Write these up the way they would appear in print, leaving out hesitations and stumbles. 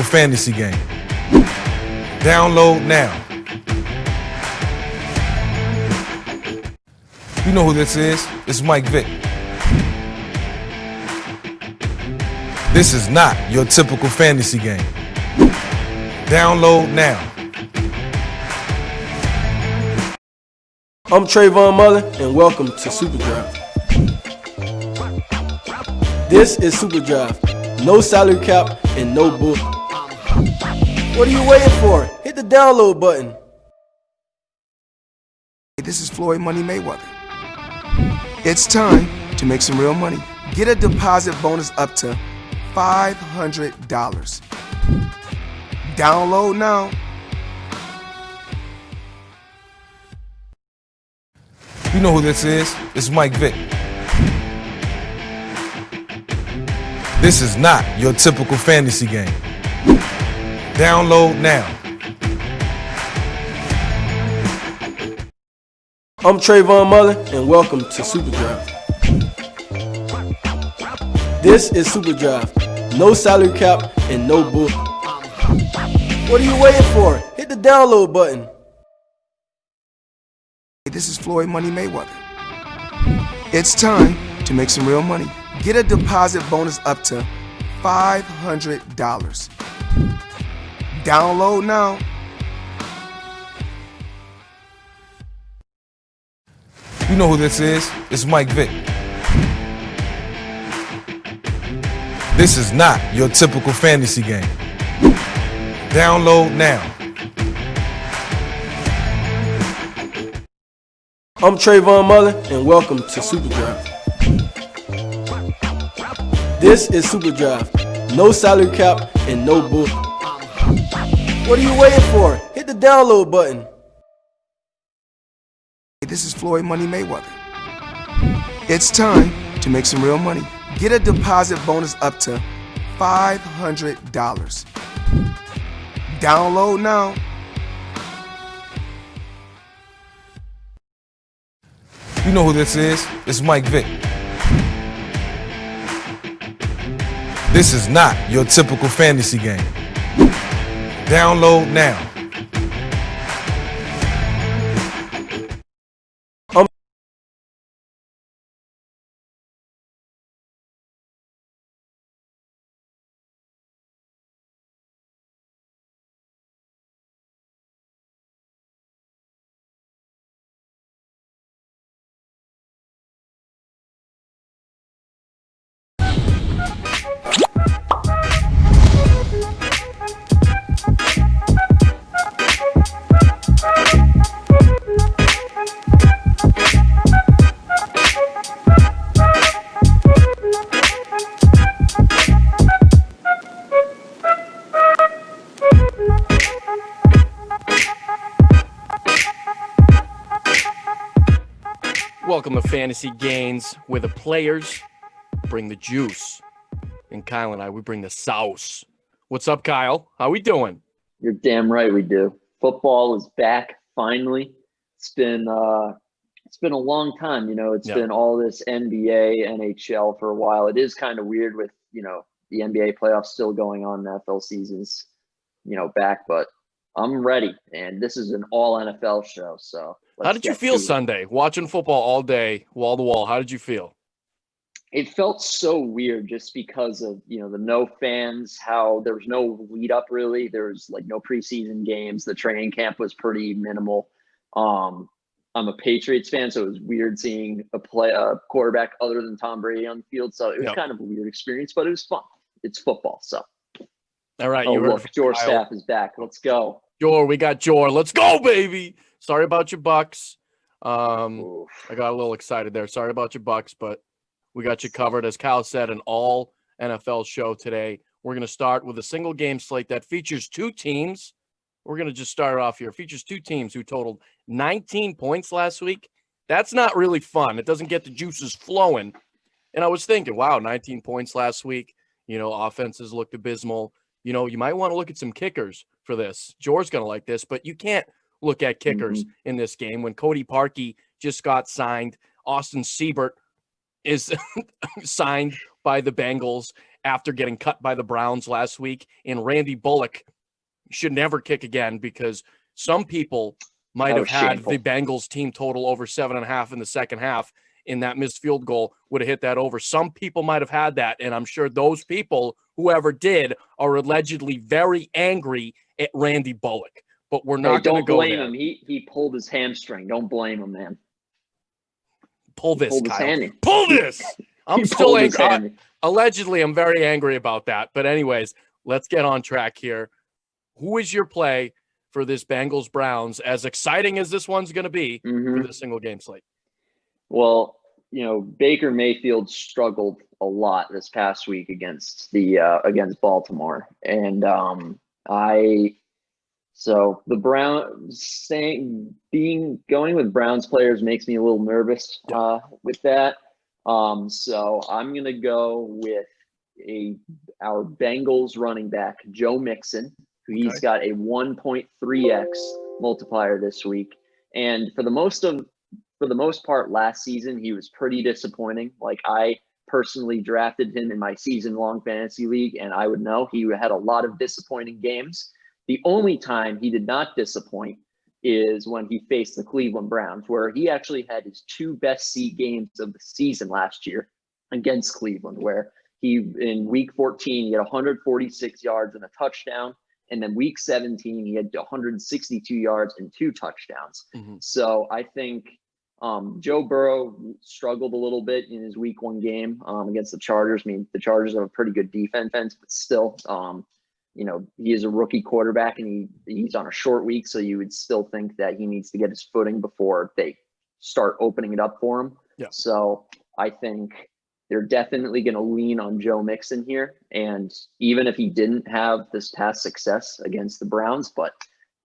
fantasy game. Download now. You know who this is. It's Mike Vick. This is not your typical fantasy game. Download now. I'm Trayvon Mullen, and welcome to Super Drive. This is Super Drive. No salary cap and no bull. What are you waiting for? Hit the download button. This is Floyd Money Mayweather. It's time to make some real money. Get a deposit bonus up to $500. Download now. You know who this is. It's Mike Vick. This is not your typical fantasy game. Download now. I'm Trayvon Mullen, and welcome to Super Drive. This is Super Drive. No salary cap and no bull. What are you waiting for? Hit the download button. This is Floyd Money Mayweather. It's time to make some real money. Get a deposit bonus up to $500. Download now. You know who this is. It's Mike Vick. This is not your typical fantasy game. Download now. I'm Trayvon Mullen, and welcome to Super Drive. This is Super Drive. No salary cap and no bull. What are you waiting for? Hit the download button. This is Floyd Money Mayweather. It's time to make some real money. Get a deposit bonus up to $500. Download now. You know who this is. It's Mike Vick. This is not your typical fantasy game. Download now. Welcome to Fantasy Gainz, where the players bring the juice, and Kyle and I, we bring the sauce. What's up, Kyle? How we doing? You're damn right we do. Football is back finally. It's been a long time. It's been all this NBA, NHL for a while. It is kind of weird with the NBA playoffs still going on, NFL seasons back, but I'm ready, and this is an all NFL show. So how did you feel Sunday watching football all day, wall to wall? How did you feel? It felt so weird just because of the no fans, how there was no lead up really. There was no preseason games. The training camp was pretty minimal. I'm a Patriots fan, so it was weird seeing a quarterback other than Tom Brady on the field. So it was kind of a weird experience, but it was fun. It's football, so. All right, look, Jor Staff is back. Let's go. Jor, we got Jor. Let's go, baby. Sorry about your Bucks. I got a little excited there. Sorry about your Bucks, but we got you covered. As Kyle said, an all NFL show today. We're going to start with a single game slate that features two teams. We're going to just start off here. It features two teams who totaled 19 points last week. That's not really fun. It doesn't get the juices flowing. And I was thinking, wow, 19 points last week. Offenses looked abysmal. You might want to look at some kickers for this. Jor's going to like this, but you can't look at kickers in this game when Cody Parkey just got signed. Austin Siebert is signed by the Bengals, after getting cut by the Browns last week. And Randy Bullock should never kick again, because some people might have had shameful. the Bengals team total over 7.5 in the second half, and that missed field goal would have hit that over. Some people might have had that, and I'm sure those people, whoever did, are allegedly very angry at Randy Bullock. But we're not going to go there. Don't blame him. He pulled his hamstring. Don't blame him, man. Pull this, pulled his Kyle. hammy. Pull this. I'm He still pulled his angry. hammy. Allegedly, I'm very angry about that. But anyways, let's get on track here. Who is your play for this Bengals-Browns, as exciting as this one's going to be for the single game slate? Well, Baker Mayfield struggled a lot this past week against Baltimore, and so the Browns going with Browns players makes me a little nervous with that. So I'm gonna go with our Bengals running back, Joe Mixon, who he's got a 1.3x multiplier this week, and for the most part last season he was pretty disappointing. Like, I personally drafted him in my season-long fantasy league, and I would know he had a lot of disappointing games. The only time he did not disappoint is when he faced the Cleveland Browns, where he actually had his 2 best games of the season last year against Cleveland, where in week 14, he had 146 yards and a touchdown. And then week 17, he had 162 yards and 2 touchdowns. So I think Joe Burrow struggled a little bit in his week 1 game against the Chargers. I mean, the Chargers have a pretty good defense, but still, he is a rookie quarterback, and he's on a short week. So you would still think that he needs to get his footing before they start opening it up for him. Yeah. So I think they're definitely going to lean on Joe Mixon here. And even if he didn't have this past success against the Browns, but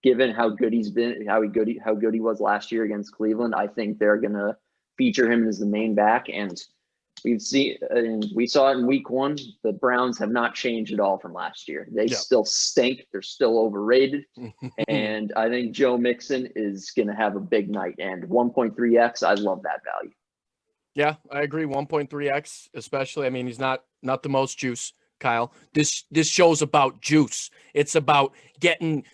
given how good he's been, how good he was last year against Cleveland, I think they're going to feature him as the main back. And we saw it in week 1. The Browns have not changed at all from last year. They still stink. They're still overrated. And I think Joe Mixon is going to have a big night. And 1.3x, I love that value. Yeah, I agree. 1.3x, especially. I mean, he's not the most juice, Kyle. This show's about juice. It's about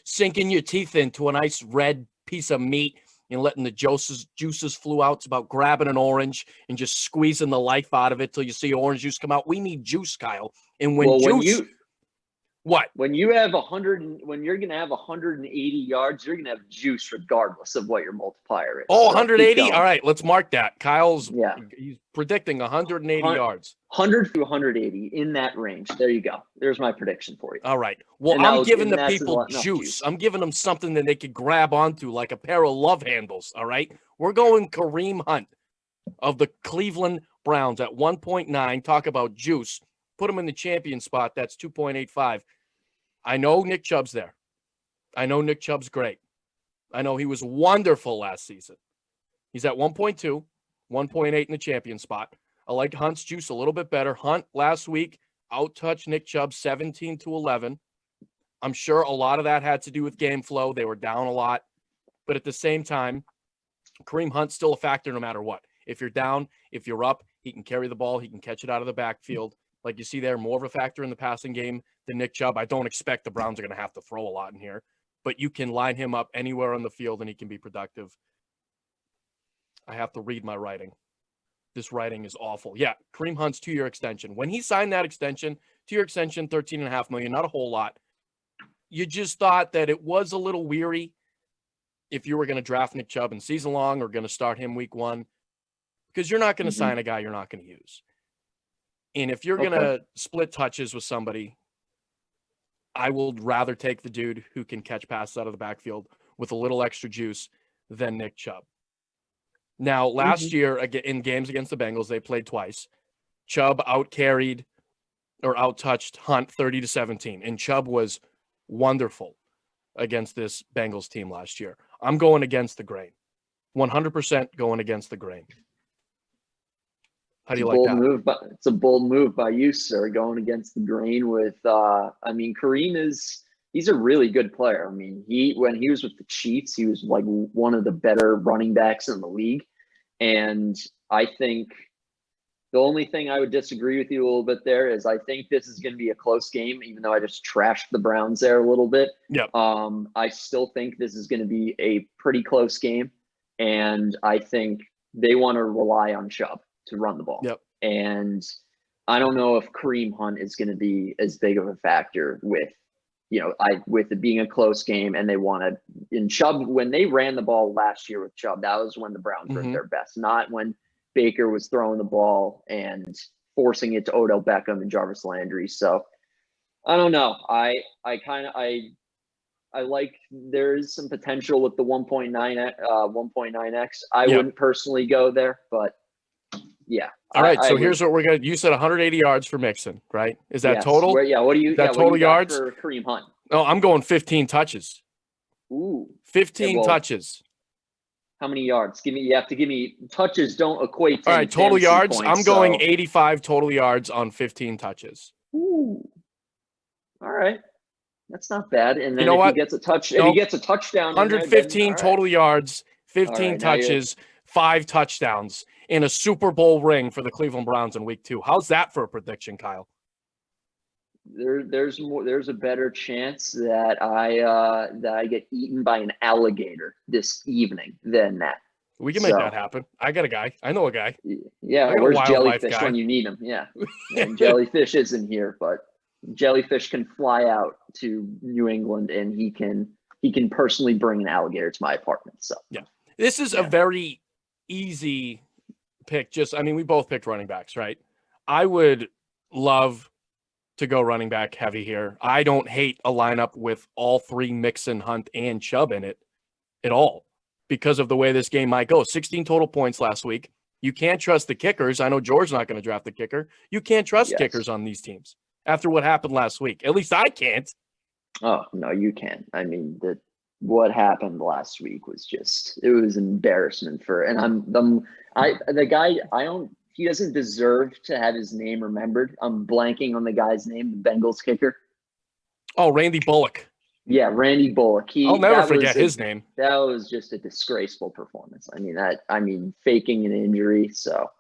sinking your teeth into a nice red piece of meat and letting the juices flow out. It's about grabbing an orange and just squeezing the life out of it till you see orange juice come out. We need juice, Kyle. And when you have 100, when you're going to have 180 yards, you're going to have juice regardless of what your multiplier is. Oh, 180? All right, let's mark that. He's predicting 180 yards. 100 to 180, in that range. There you go. There's my prediction for you. All right. Well, I'm giving the people juice. I'm giving them something that they could grab onto, like a pair of love handles, all right? We're going Kareem Hunt of the Cleveland Browns at 1.9. Talk about juice. Put him in the champion spot. That's 2.85. I know Nick Chubb's there. I know Nick Chubb's great. I know he was wonderful last season. He's at 1.2, 1.8 in the champion spot. I like Hunt's juice a little bit better. Hunt last week out-touched Nick Chubb 17-11. I'm sure a lot of that had to do with game flow. They were down a lot. But at the same time, Kareem Hunt's still a factor no matter what. If you're down, if you're up, he can carry the ball. He can catch it out of the backfield. Like you see there, more of a factor in the passing game than Nick Chubb. I don't expect the Browns are going to have to throw a lot in here, but you can line him up anywhere on the field and he can be productive. I have to read my writing. This writing is awful. Yeah, Kareem Hunt's 2-year extension. When he signed that extension, 2-year extension, $13.5 million, not a whole lot. You just thought that it was a little weary if you were going to draft Nick Chubb in season long or going to start him week 1, because you're not going to sign a guy you're not going to use. And if you're going to split touches with somebody, I would rather take the dude who can catch passes out of the backfield with a little extra juice than Nick Chubb. Now, last year in games against the Bengals, they played twice. Chubb out-touched Hunt 30-17, and Chubb was wonderful against this Bengals team last year. I'm going against the grain. 100% going against the grain. How do you like that? It's a bold move by you, sir, going against the grain with Kareem he's a really good player. I mean, when he was with the Chiefs, he was like one of the better running backs in the league. And I think The only thing I would disagree with you a little bit there is I think this is going to be a close game, even though I just trashed the Browns there a little bit. Yep. I still think this is going to be a pretty close game, and I think they want to rely on Chubb to run the ball. Yep. And I don't know if Kareem Hunt is going to be as big of a factor with, with it being a close game, and they want to. In Chubb, when they ran the ball last year with Chubb, that was when the Browns were at their best, not when Baker was throwing the ball and forcing it to Odell Beckham and Jarvis Landry. So I don't know. I like there's some potential with the 1.9x. I wouldn't personally go there, but yeah. All right. So here's what we're going to, you said 180 yards for Mixon, right? Is that total? What do you, total yards for Kareem Hunt? No, I'm going 15 touches. Ooh, 15 touches. How many yards? You have to give me touches. Don't equate to all right, total yards. Points, I'm going 85 total yards on 15 touches. Ooh. All right. That's not bad. And then if he gets a touchdown, 115 total yards, 15 touches, 5 touchdowns in a Super Bowl ring for the Cleveland Browns in week 2. How's that for a prediction, Kyle? There's a better chance that I get eaten by an alligator this evening than that. We can make that happen. I got a guy. I know a guy. Yeah, where's Jellyfish when you need him? Yeah, and Jellyfish isn't here, but Jellyfish can fly out to New England, and he can personally bring an alligator to my apartment. So yeah, this is a very easy pick. We both picked running backs, right? I would love to go running back heavy here. I don't hate a lineup with all 3 Mixon, Hunt, and Chubb in it at all because of the way this game might go. 16 total points last week. You can't trust the kickers. I know George's not going to draft the kicker. You can't trust kickers on these teams after what happened last week. At least I can't. Oh, no, you can't. I mean, what happened last week was it was an embarrassment he doesn't deserve to have his name remembered. I'm blanking on the guy's name, the Bengals kicker. Oh, Randy Bullock. Yeah, Randy Bullock. I'll never forget his name. That was just a disgraceful performance. Faking an injury. So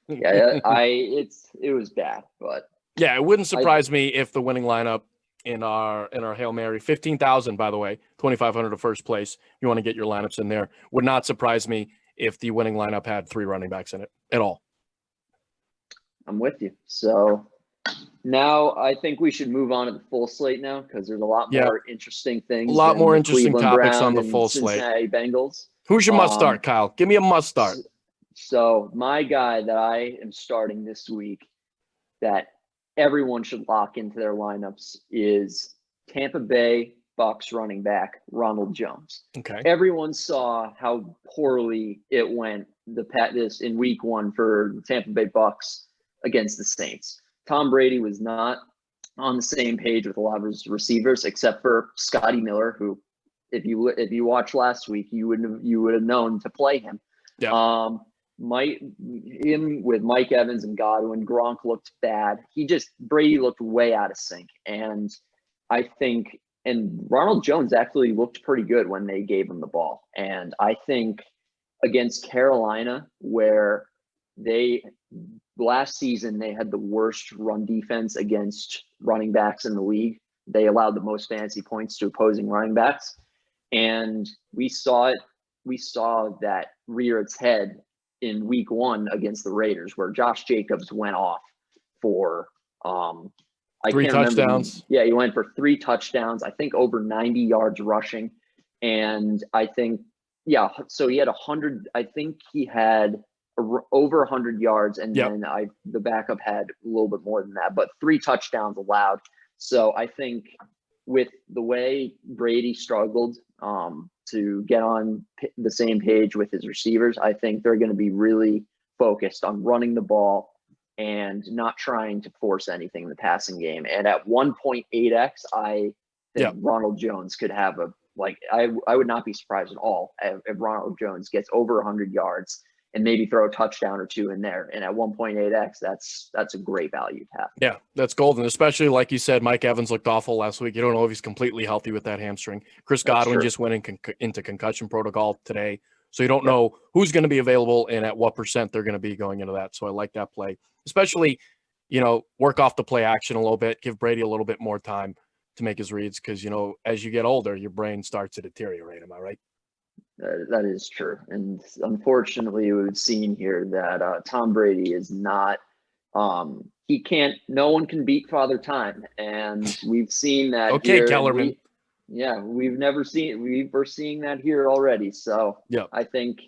yeah, it was bad, but yeah, it wouldn't surprise me if the winning lineup in our Hail Mary, 15,000, by the way, 2,500 to first place. You want to get your lineups in there. Would not surprise me if the winning lineup had 3 running backs in it at all. I'm with you. So now I think we should move on to the full slate now because there's a lot more interesting things. A lot more interesting topics on the full Cincinnati slate. Bengals. Who's your must start, Kyle? Give me a must start. So my guy that I am starting this week that everyone should lock into their lineups is Tampa Bay Bucks running back Ronald Jones. Okay. Everyone saw how poorly it went this in week 1 for the Tampa Bay Bucks against the Saints. Tom Brady was not on the same page with a lot of his receivers, except for Scotty Miller, who, if you watched last week, you would have known to play him. Yeah. Him with Mike Evans and Godwin, Gronk looked bad. Brady looked way out of sync, and Ronald Jones actually looked pretty good when they gave him the ball. And I think against Carolina, where last season they had the worst run defense against running backs in the league. They allowed the most fantasy points to opposing running backs. And we saw that rear its head in week 1 against the Raiders, where Josh Jacobs went off for 3 touchdowns. Yeah, he went for 3 touchdowns, I think over 90 yards rushing. And I think, so he had 100, I think he had over 100 yards, and then the backup had a little bit more than that, but 3 touchdowns allowed. So I think with the way Brady struggled to get on the same page with his receivers, I think they're going to be really focused on running the ball and not trying to force anything in the passing game. And at 1.8x, I think Ronald Jones could have I would not be surprised at all if Ronald Jones gets over 100 yards and maybe throw a touchdown or 2 in there. And at 1.8x, that's a great value to have. Yeah, that's golden, especially like you said, Mike Evans looked awful last week. You don't know if he's completely healthy with that hamstring. Chris Godwin just went into concussion protocol today So you don't know who's going to be available and at what percent they're going to be going into that. So I like that play, especially, work off the play action a little bit, give Brady a little bit more time to make his reads. Cause as you get older, your brain starts to deteriorate. Am I right? That is true. And unfortunately, we've seen here that Tom Brady is not, no one can beat Father Time. And we've seen that Okay, here. Kellerman. We're seeing that here already. So I think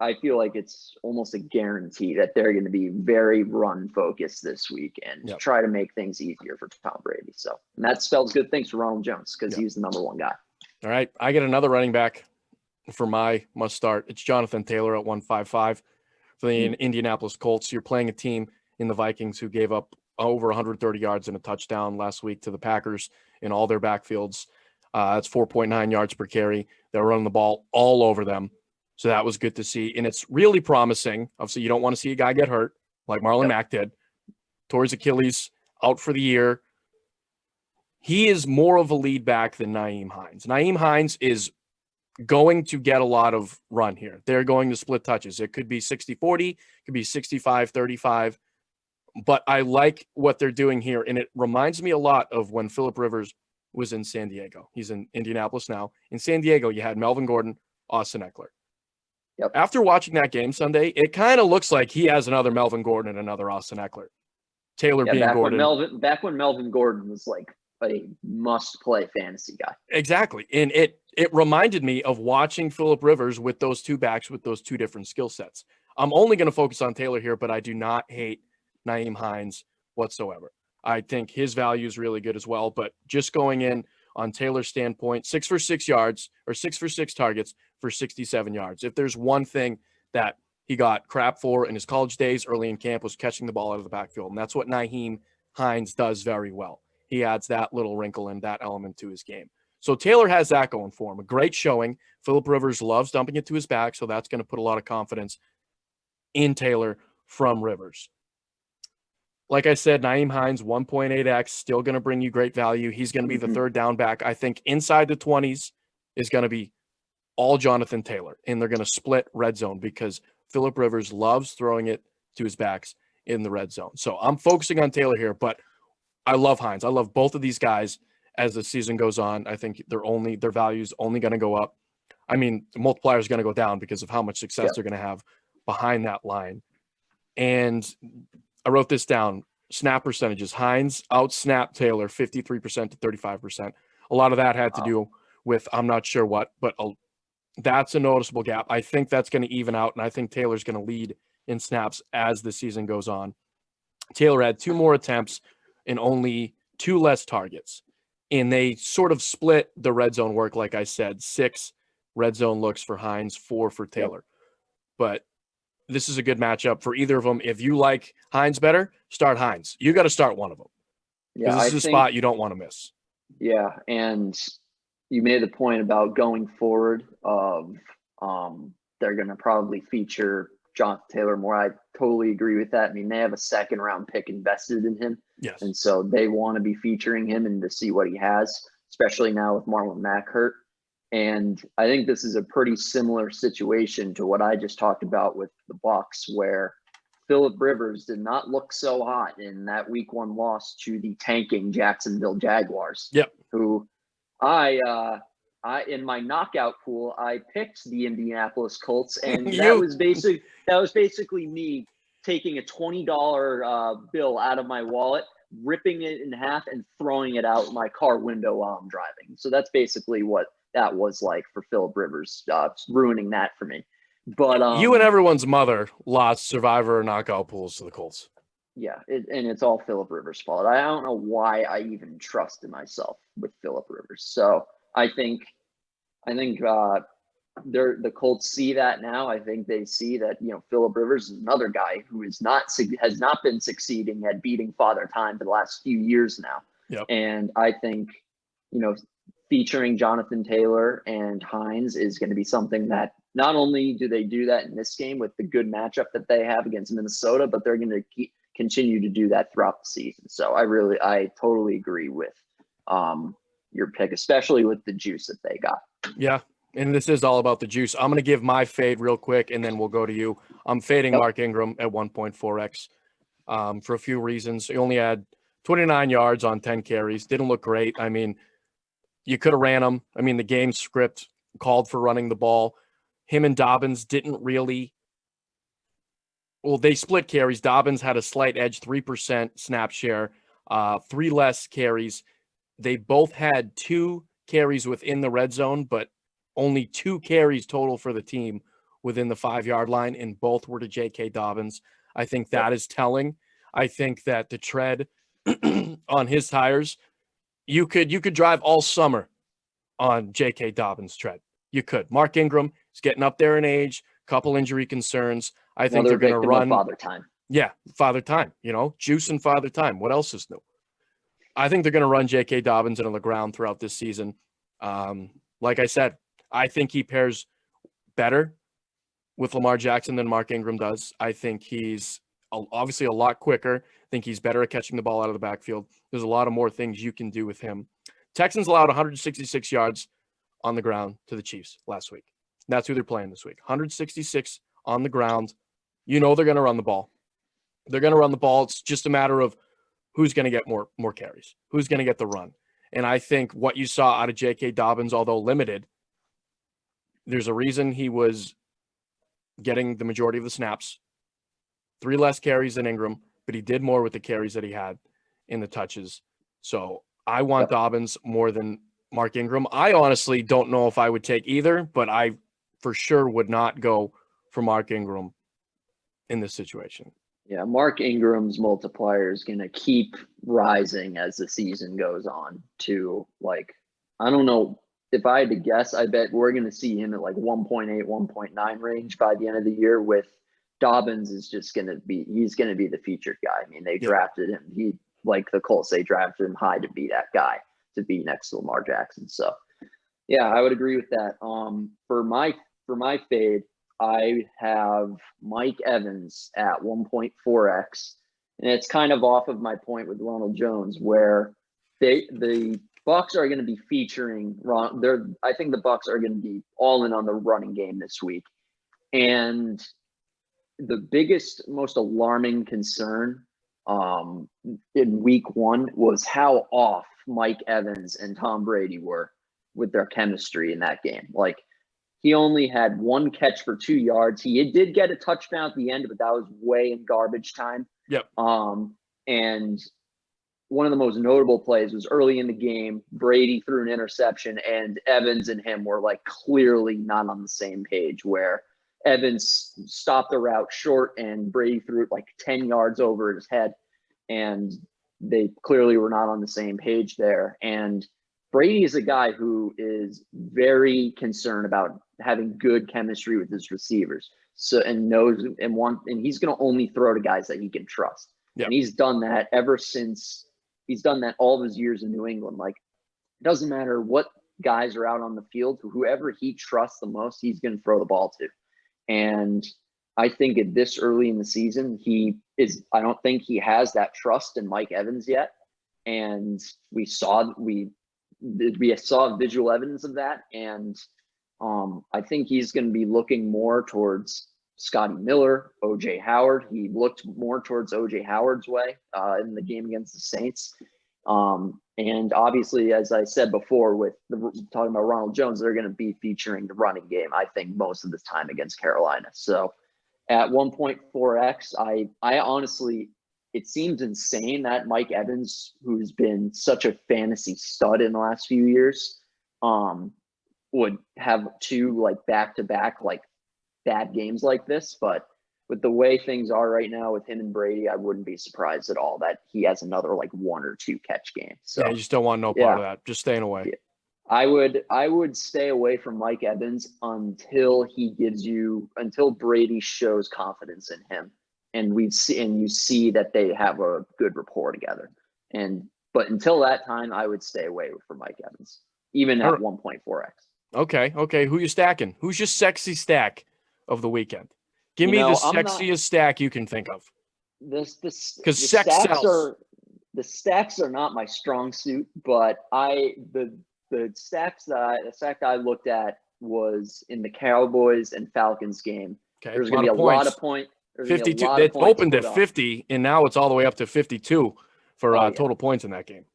I feel like it's almost a guarantee that they're going to be very run focused this week and try to make things easier for Tom Brady. So, and that spells good things for Ronald Jones because he's the number one guy. All right. I get another running back for my must start. It's Jonathan Taylor at 155 for the Indianapolis Colts. You're playing a team in the Vikings who gave up over 130 yards and a touchdown last week to the Packers in all their backfields. That's 4.9 yards per carry. They're running the ball all over them. So that was good to see. And it's really promising. Obviously, you don't want to see a guy get hurt like Marlon Mack did. Tore his Achilles, out for the year. He is more of a lead back than Nyheim Hines. Nyheim Hines is going to get a lot of run here. They're going to split touches. It could be 60-40, it could be 65-35. But I like what they're doing here, and it reminds me a lot of when Phillip Rivers was in San Diego. He's in Indianapolis now. In San Diego, you had Melvin Gordon, Austin Eckler. Yep. After watching that game Sunday, it kind of looks like he has another Melvin Gordon and another Austin Eckler. Taylor being Gordon. Back when Melvin Gordon was like a must-play fantasy guy. Exactly. And it reminded me of watching Phillip Rivers with those two backs with those two different skill sets. I'm only going to focus on Taylor here, but I do not hate Nyheim Hines whatsoever. I think his value is really good as well, but just going in on Taylor's standpoint, 6 for 6 yards or 6 for 6 targets for 67 yards. If there's one thing that he got crap for in his college days early in camp was catching the ball out of the backfield. And that's what Nyheim Hines does very well. He adds that little wrinkle and that element to his game. So Taylor has that going for him. A great showing. Phillip Rivers loves dumping it to his back, so that's going to put a lot of confidence in Taylor from Rivers. Like I said, Nyheim Hines, 1.8x, still going to bring you great value. He's going to be the third down back. I think inside the 20s is going to be all Jonathan Taylor, and they're going to split red zone because Phillip Rivers loves throwing it to his backs in the red zone. So I'm focusing on Taylor here, but I love Hines. I love both of these guys as the season goes on. I think their value's only going to go up. I mean, the multiplier is going to go down because of how much success they're going to have behind that line. And I wrote this down. Snap percentages. Hines out-snapped Taylor 53% to 35%. A lot of that had to do with I'm not sure what, but that's a noticeable gap. I think that's going to even out, and I think Taylor's going to lead in snaps as the season goes on. Taylor had 2 more attempts and only 2 less targets. And they sort of split the red zone work, like I said, 6 red zone looks for Hines, 4 for Taylor. But this is a good matchup for either of them. If you like Hines better, start Hines. You got to start one of them. Yeah, this is a spot you don't want to miss. Yeah, and you made the point about going forward of they're going to probably feature Jonathan Taylor more. I totally agree with that. I mean, they have a 2nd round pick invested in him. Yes. And so they want to be featuring him and to see what he has, especially now with Marlon Mack hurt. And I think this is a pretty similar situation to what I just talked about with the Bucs, where Phillip Rivers did not look so hot in that week 1 loss to the tanking Jacksonville Jaguars. Yep. Who I in my knockout pool, I picked the Indianapolis Colts, and that was basically me taking a $20 bill out of my wallet, ripping it in half, and throwing it out my car window while I'm driving. So that's basically what that was like for Phillip Rivers, ruining that for me. But you and everyone's mother lost survivor knockout pools to the Colts. Yeah, and it's all Phillip Rivers' fault. I don't know why I even trusted myself with Phillip Rivers. So I think the Colts see that now. I think they see that Phillip Rivers is another guy who has not been succeeding at beating Father Time for the last few years now. Yep. And I think featuring Jonathan Taylor and Hines is going to be something that not only do they do that in this game with the good matchup that they have against Minnesota, but they're going to continue to do that throughout the season. So I totally agree with your pick, especially with the juice that they got. Yeah. and this is all about the juice. I'm going to give my fade real quick, and then we'll go to you. I'm fading Mark Ingram at 1.4x for a few reasons. He only had 29 yards on 10 carries. Didn't look great. I mean, you could have ran him. I mean, the game script called for running the ball. Him and Dobbins didn't really. Well, they split carries. Dobbins had a slight edge, 3% snap share, 3 less carries. They both had 2 carries within the red zone, but only 2 carries total for the team within the 5-yard line, and both were to J.K. Dobbins. I think that is telling. I think that the tread on his tires, you could drive all summer on J.K. Dobbins' tread. You could. Mark Ingram is getting up there in age, couple injury concerns. I think they're going to run Father Time. Yeah, Father Time, juice and Father Time. What else is new? I think they're going to run J.K. Dobbins into the ground throughout this season. Like I said, I think he pairs better with Lamar Jackson than Mark Ingram does. I think he's obviously a lot quicker. I think he's better at catching the ball out of the backfield. There's a lot of more things you can do with him. Texans allowed 166 yards on the ground to the Chiefs last week. That's who they're playing this week. 166 on the ground. They're going to run the ball. They're going to run the ball. It's just a matter of who's going to get more carries, who's going to get the run. And I think what you saw out of J.K. Dobbins, although limited, there's a reason he was getting the majority of the snaps, 3 less carries than Ingram, but he did more with the carries that he had in the touches. So I want Dobbins more than Mark Ingram. I honestly don't know if I would take either, but I for sure would not go for Mark Ingram in this situation. Yeah, Mark Ingram's multiplier is going to keep rising as the season goes on to I don't know. If I had to guess, I bet we're going to see him at 1.8, 1.9 range by the end of the year. With Dobbins is just going to be, he's going to be the featured guy. I mean, they drafted him. He, like the Colts, they drafted him high to be that guy, to be next to Lamar Jackson. So yeah, I would agree with that. For my fade, I have Mike Evans at 1.4x, and it's kind of off of my point with Ronald Jones, where the Bucs are going to be featuring I think the Bucs are going to be all in on the running game this week, and the biggest, most alarming concern in week 1 was how off Mike Evans and Tom Brady were with their chemistry in that game. He only had 1 catch for 2 yards. He did get a touchdown at the end, but that was way in garbage time. Yep. And one of the most notable plays was early in the game. Brady threw an interception, and Evans and him were clearly not on the same page, where Evans stopped the route short and Brady threw it 10 yards over his head. And they clearly were not on the same page there. And Brady is a guy who is very concerned about having good chemistry with his receivers. So, and knows and he's going to only throw to guys that he can trust. Yep. And he's done that ever since he's done that all of his years in New England. It doesn't matter what guys are out on the field, whoever he trusts the most, he's going to throw the ball to. And I think at this early in the season, I don't think he has that trust in Mike Evans yet. And we saw visual evidence of that. And I think he's going to be looking more towards Scotty Miller, OJ Howard. He looked more towards OJ Howard's way in the game against the Saints. And obviously, as I said before, with talking about Ronald Jones, they're going to be featuring the running game, I think, most of the time against Carolina. So at 1.4x, I honestly, it seems insane that Mike Evans, who's been such a fantasy stud in the last few years, would have 2 back-to-back bad games like this. But with the way things are right now with him and Brady, I wouldn't be surprised at all that he has another 1 or 2 catch game. So yeah, you just don't want no part of that. Just staying away. Yeah. I would stay away from Mike Evans until Brady shows confidence in him, and you see that they have a good rapport together. But until that time, I would stay away from Mike Evans, even at 1.4x. Okay. Who you stacking? Who's your sexy stack of the weekend? Give me the sexiest stack you can think of. Because the stacks are not my strong suit, but the stack I looked at was in the Cowboys and Falcons game. Okay. There's going to be a lot of points. 52. It opened at 50, and now it's all the way up to 52 for total points in that game.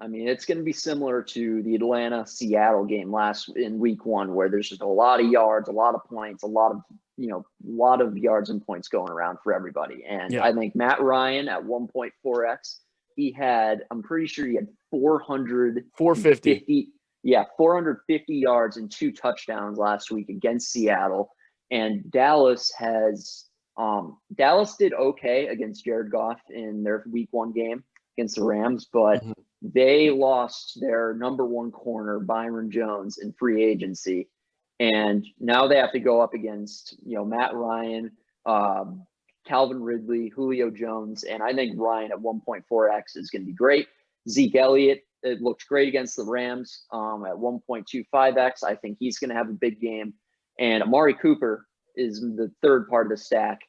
I mean, it's going to be similar to the Atlanta-Seattle game in week 1, where there's just a lot of yards, a lot of points, a lot of yards and points going around for everybody. And I think Matt Ryan at 1.4x, I'm pretty sure he had 450 yards and 2 touchdowns last week against Seattle. And Dallas did okay against Jared Goff in their week 1 game against the Rams, but they lost their number 1 corner, Byron Jones, in free agency. And now they have to go up against, Matt Ryan, Calvin Ridley, Julio Jones. And I think Ryan at 1.4x is going to be great. Zeke Elliott, it looked great against the Rams at 1.25x. I think he's going to have a big game. And Amari Cooper is the third part of the stack.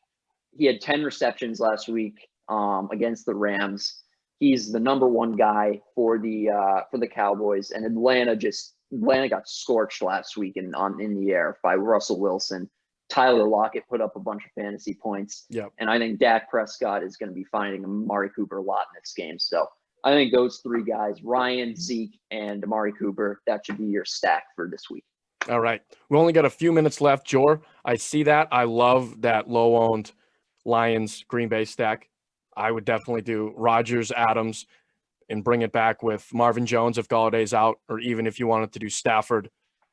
He had 10 receptions last week against the Rams. He's the number 1 guy for the Cowboys, and Atlanta got scorched last week in the air by Russell Wilson. Tyler Lockett put up a bunch of fantasy points. Yep. And I think Dak Prescott is going to be finding Amari Cooper a lot in this game. So I think those 3 guys, Ryan, Zeke, and Amari Cooper, that should be your stack for this week. All right. We only got a few minutes left, Jor. I see that. I love that low-owned Lions Green Bay stack. I would definitely do Rodgers, Adams, and bring it back with Marvin Jones if Galladay's out, or even if you wanted to do Stafford,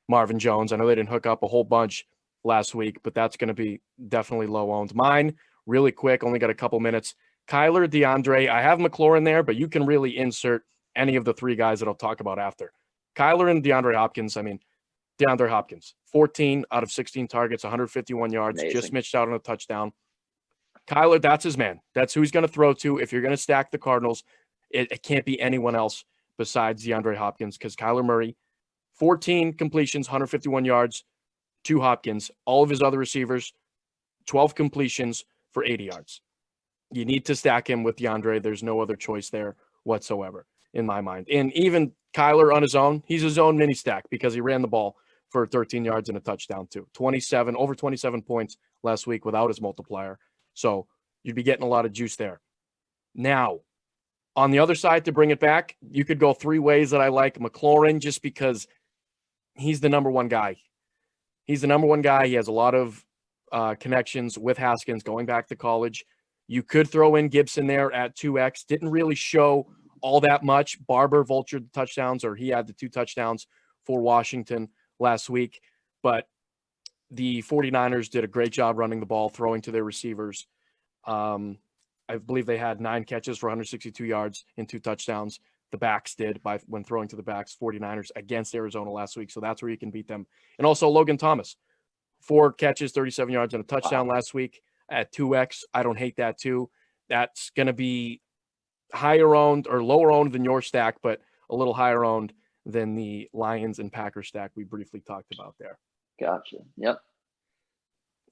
Marvin Jones. I know they didn't hook up a whole bunch last week, but that's going to be definitely low-owned. Mine, really quick, only got a couple minutes. Kyler, DeAndre, I have McLaurin there, but you can really insert any of the 3 guys that I'll talk about after. Kyler and DeAndre Hopkins, DeAndre Hopkins, 14 out of 16 targets, 151 yards, Amazing. Just missed out on a touchdown. Kyler, that's his man. That's who he's going to throw to. If you're going to stack the Cardinals, it can't be anyone else besides DeAndre Hopkins, because Kyler Murray, 14 completions, 151 yards to Hopkins. All of his other receivers, 12 completions for 80 yards. You need to stack him with DeAndre. There's no other choice there whatsoever in my mind. And even Kyler on his own, he's his own mini stack because he ran the ball for 13 yards and a touchdown too. Over 27 points last week without his multiplier. So you'd be getting a lot of juice there. Now, on the other side, to bring it back, you could go 3 ways that I like McLaurin, just because he's the number 1 guy. He's the number 1 guy. He has a lot of connections with Haskins going back to college. You could throw in Gibson there at 2x. Didn't really show all that much. Barber vultured the touchdowns, or he had the 2 touchdowns for Washington last week. But the 49ers did a great job running the ball, throwing to their receivers. I believe they had 9 catches for 162 yards and 2 touchdowns. The backs did when throwing to the backs, 49ers against Arizona last week. So that's where you can beat them. And also Logan Thomas, 4 catches, 37 yards and a touchdown last week at 2x. I don't hate that too. That's going to be higher owned or lower owned than your stack, but a little higher owned than the Lions and Packers stack we briefly talked about there. Gotcha. Yep.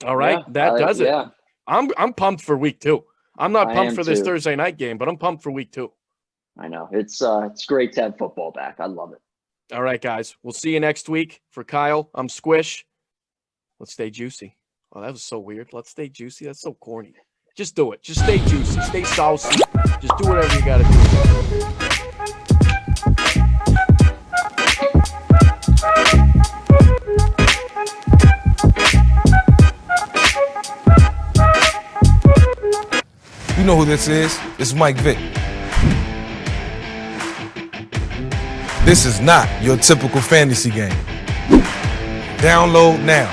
All right. Yeah, that does it. Yeah. I'm pumped for week 2. I'm not I pumped am for this too. Thursday night game, but I'm pumped for week 2. I know. It's great to have football back. I love it. All right, guys. We'll see you next week. For Kyle, I'm Squish. Let's stay juicy. Oh, that was so weird. Let's stay juicy. That's so corny. Just do it. Just stay juicy. Stay saucy. Just do whatever you got to do. You know who this is? It's Mike Vick. This is not your typical fantasy game. Download now.